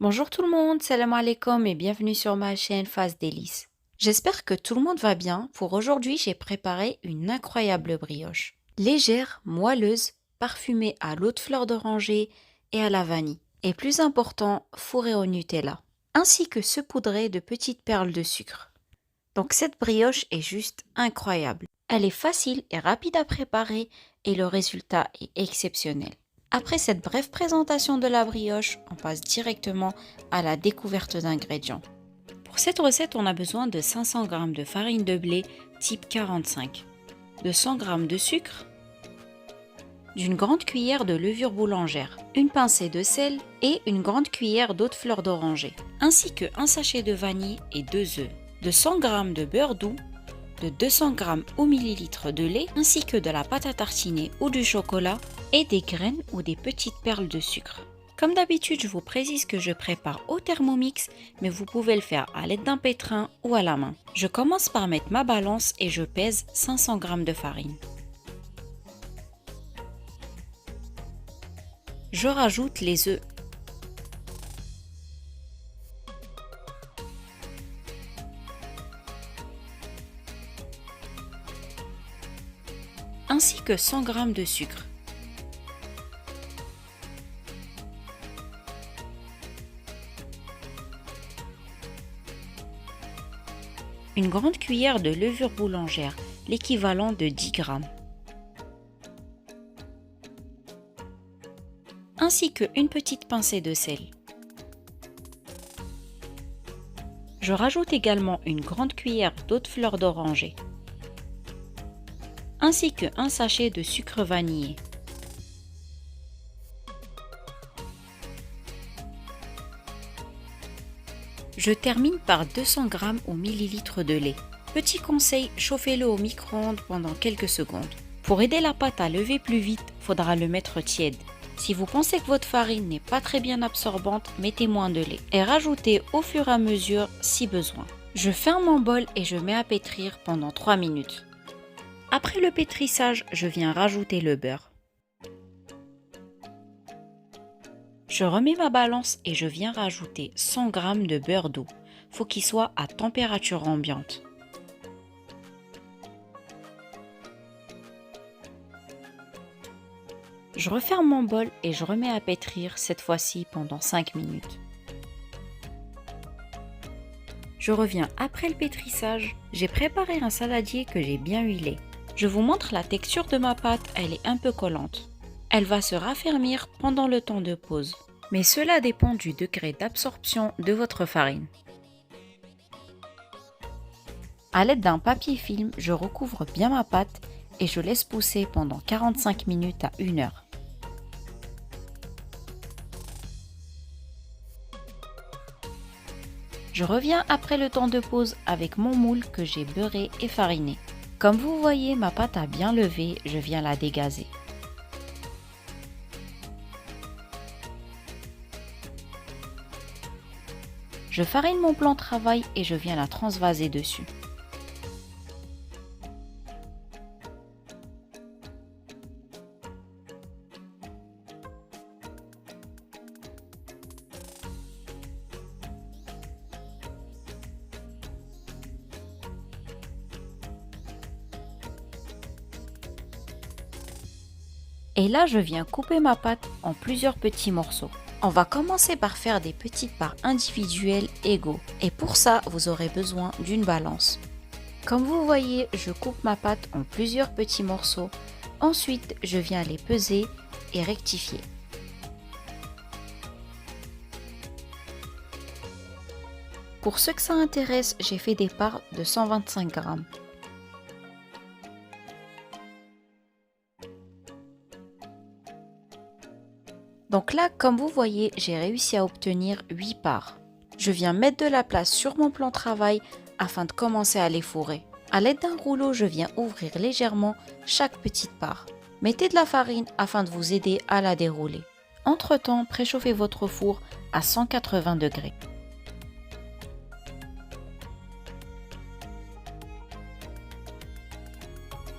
Bonjour tout le monde, salam alaikum et bienvenue sur ma chaîne Phase Délices. J'espère que tout le monde va bien. Pour aujourd'hui, j'ai préparé une incroyable brioche. Légère, moelleuse, parfumée à l'eau de fleur d'oranger et à la vanille. Et plus important, fourrée au Nutella. Ainsi que saupoudrée de petites perles de sucre. Donc cette brioche est juste incroyable. Elle est facile et rapide à préparer et le résultat est exceptionnel. Après cette brève présentation de la brioche, on passe directement à la découverte d'ingrédients. Pour cette recette, on a besoin de 500 g de farine de blé type 45, de 100 g de sucre, d'une grande cuillère de levure boulangère, une pincée de sel et une grande cuillère d'eau de fleur d'oranger, ainsi que un sachet de vanille et 2 œufs, de 100 g de beurre doux, de 200 g au millilitre de lait, ainsi que de la pâte à tartiner ou du chocolat et des graines ou des petites perles de sucre. Comme d'habitude, je vous précise que je prépare au Thermomix, mais vous pouvez le faire à l'aide d'un pétrin ou à la main. Je commence par mettre ma balance et je pèse 500 g de farine. Je rajoute les œufs. Ainsi que 100 g de sucre. Une grande cuillère de levure boulangère, l'équivalent de 10 g. Ainsi que une petite pincée de sel. Je rajoute également une grande cuillère d'eau de fleur d'oranger, ainsi que un sachet de sucre vanillé. Je termine par 200 g au millilitre de lait. Petit conseil, chauffez-le au micro-ondes pendant quelques secondes. Pour aider la pâte à lever plus vite, faudra le mettre tiède. Si vous pensez que votre farine n'est pas très bien absorbante, mettez moins de lait et rajoutez au fur et à mesure si besoin. Je ferme mon bol et je mets à pétrir pendant 3 minutes. Après le pétrissage, je viens rajouter le beurre. Je remets ma balance et je viens rajouter 100 g de beurre doux. Faut qu'il soit à température ambiante. Je referme mon bol et je remets à pétrir cette fois-ci pendant 5 minutes. Je reviens après le pétrissage. J'ai préparé un saladier que j'ai bien huilé. Je vous montre la texture de ma pâte, elle est un peu collante. Elle va se raffermir pendant le temps de pause. Mais cela dépend du degré d'absorption de votre farine. À l'aide d'un papier film, je recouvre bien ma pâte et je laisse pousser pendant 45 minutes à 1 heure. Je reviens après le temps de pause avec mon moule que j'ai beurré et fariné. Comme vous voyez, ma pâte a bien levé, je viens la dégazer. Je farine mon plan de travail et je viens la transvaser dessus. Et là, je viens couper ma pâte en plusieurs petits morceaux. On va commencer par faire des petites parts individuelles égaux. Et pour ça, vous aurez besoin d'une balance. Comme vous voyez, je coupe ma pâte en plusieurs petits morceaux. Ensuite, je viens les peser et rectifier. Pour ceux que ça intéresse, j'ai fait des parts de 125 g. Donc là, comme vous voyez, j'ai réussi à obtenir 8 parts. Je viens mettre de la place sur mon plan de travail afin de commencer à les fourrer. À l'aide d'un rouleau, je viens ouvrir légèrement chaque petite part. Mettez de la farine afin de vous aider à la dérouler. Entre-temps, préchauffez votre four à 180 degrés.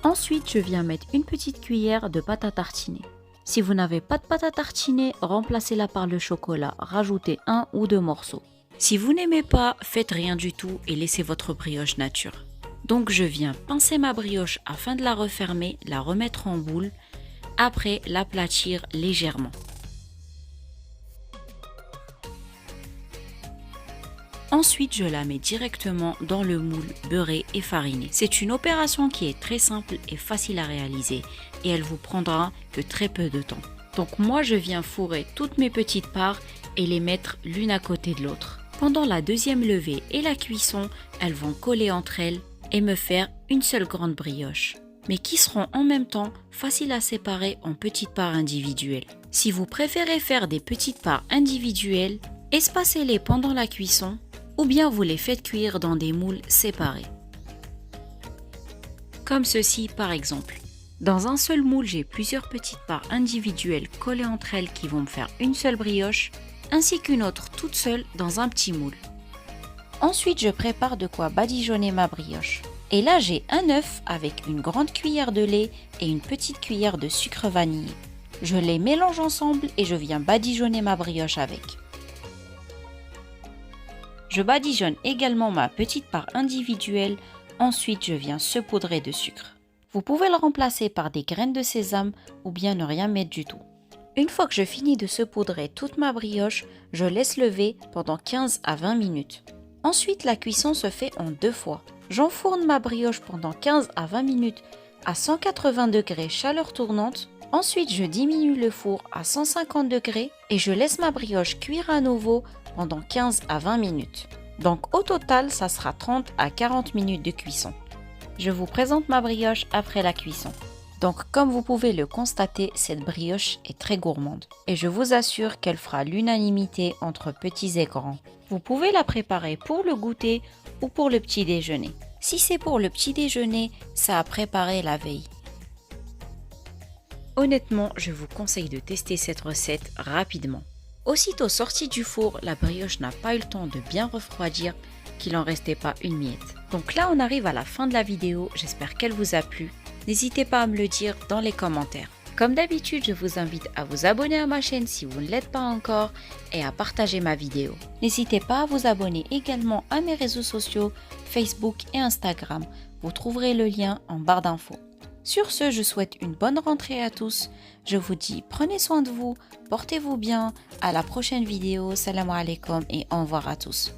Ensuite, je viens mettre une petite cuillère de pâte à tartiner. Si vous n'avez pas de pâte à tartiner, remplacez-la par le chocolat, rajoutez 1 ou 2 morceaux. Si vous n'aimez pas, faites rien du tout et laissez votre brioche nature. Donc je viens pincer ma brioche afin de la refermer, la remettre en boule, après l'aplatir légèrement. Ensuite, je la mets directement dans le moule beurré et fariné. C'est une opération qui est très simple et facile à réaliser et elle vous prendra que très peu de temps. Donc moi, je viens fourrer toutes mes petites parts et les mettre l'une à côté de l'autre. Pendant la deuxième levée et la cuisson, elles vont coller entre elles et me faire une seule grande brioche, mais qui seront en même temps faciles à séparer en petites parts individuelles. Si vous préférez faire des petites parts individuelles, espacez-les pendant la cuisson ou bien vous les faites cuire dans des moules séparés. Comme ceci par exemple. Dans un seul moule, j'ai plusieurs petites parts individuelles collées entre elles qui vont me faire une seule brioche, ainsi qu'une autre toute seule dans un petit moule. Ensuite, je prépare de quoi badigeonner ma brioche. Et là, j'ai un œuf avec une grande cuillère de lait et une petite cuillère de sucre vanillé. Je les mélange ensemble et je viens badigeonner ma brioche avec. Je badigeonne également ma petite part individuelle, ensuite je viens saupoudrer de sucre. Vous pouvez le remplacer par des graines de sésame ou bien ne rien mettre du tout. Une fois que je finis de saupoudrer toute ma brioche, je laisse lever pendant 15 à 20 minutes. Ensuite, la cuisson se fait en 2 fois. J'enfourne ma brioche pendant 15 à 20 minutes à 180 degrés chaleur tournante. Ensuite, je diminue le four à 150 degrés et je laisse ma brioche cuire à nouveau pendant 15 à 20 minutes. Donc au total, ça sera 30 à 40 minutes de cuisson. Je vous présente ma brioche après la cuisson. Donc comme vous pouvez le constater, cette brioche est très gourmande. Et je vous assure qu'elle fera l'unanimité entre petits et grands. Vous pouvez la préparer pour le goûter ou pour le petit déjeuner. Si c'est pour le petit déjeuner, ça a préparé la veille. Honnêtement, je vous conseille de tester cette recette rapidement. Aussitôt sortie du four, la brioche n'a pas eu le temps de bien refroidir, qu'il n'en restait pas une miette. Donc là, on arrive à la fin de la vidéo, j'espère qu'elle vous a plu. N'hésitez pas à me le dire dans les commentaires. Comme d'habitude, je vous invite à vous abonner à ma chaîne si vous ne l'êtes pas encore et à partager ma vidéo. N'hésitez pas à vous abonner également à mes réseaux sociaux, Facebook et Instagram. Vous trouverez le lien en barre d'infos. Sur ce, je souhaite une bonne rentrée à tous. Je vous dis prenez soin de vous, portez-vous bien. À la prochaine vidéo. Salam alaikum et au revoir à tous.